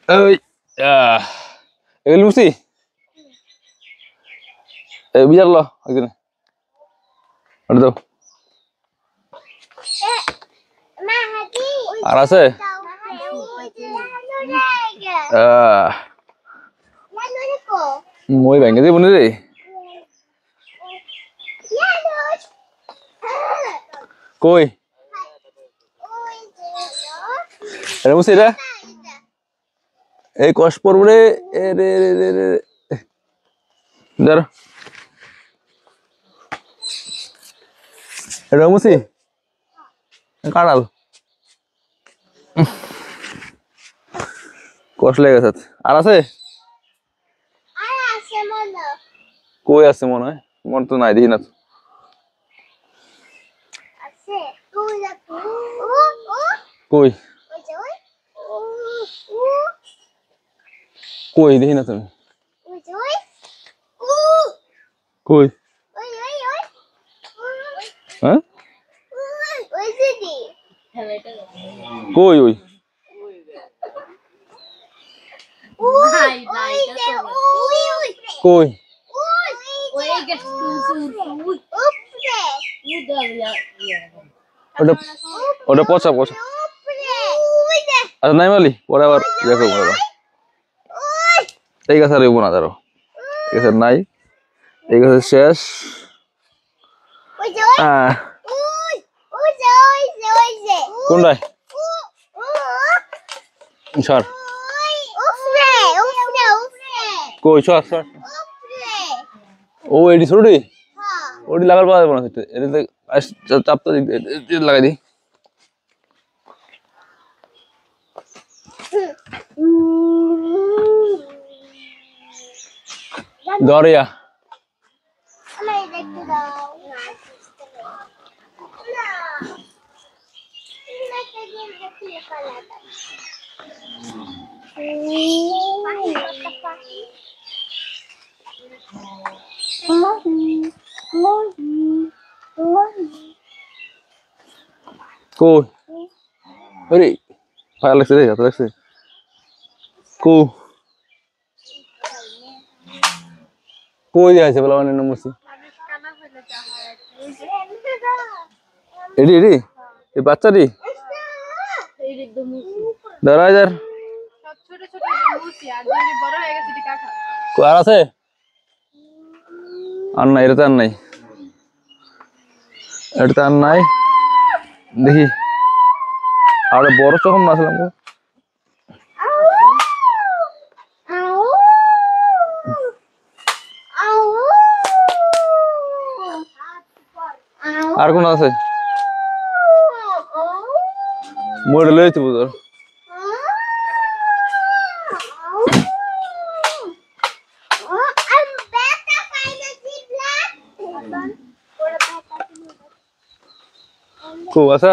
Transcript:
Ơi. Egal musi. Biar lo, akhirnya. Ada tuh. Arase. Moi bang, jadi bener deh. Koi. Ada musi dah. Kos por bere. Dar. Ada musi. Karal. কষ্ট লেগে গেছে আর আছে কই আছে মনে হয় মন তো নাই দেখি না কই কই দেখি না তুমি কই হ্যাঁ কই ওই কই ওটা পচা পচা আচ্ছা নাই মালি পরে আবার দেখো এই গাছ আর না ধরো এই গাছ নাই এই গাছ শেষ কোনটায় সর কই সর সর ও এডি ছোটই ওডি লাগার পাওয়া যাবে না এটাতে চাপটা লাগাই দিই দরিয়া Cô ơi đi phải Alex đây hả Alex cô đi আছে বলা মানে নমসি এডি এডি এই বাচ্চাটি এই একদম দরাজার সব ছোট ছোট মুসি আর যদি বড় হয়ে গেছে এটা কাটা কো আর আছে আর নাই এটা আর নাই এটা আর নাই দেখি আর বড় চকম না আসলাম আর কোন আছে মরে লইতে বুঝর খুব আছে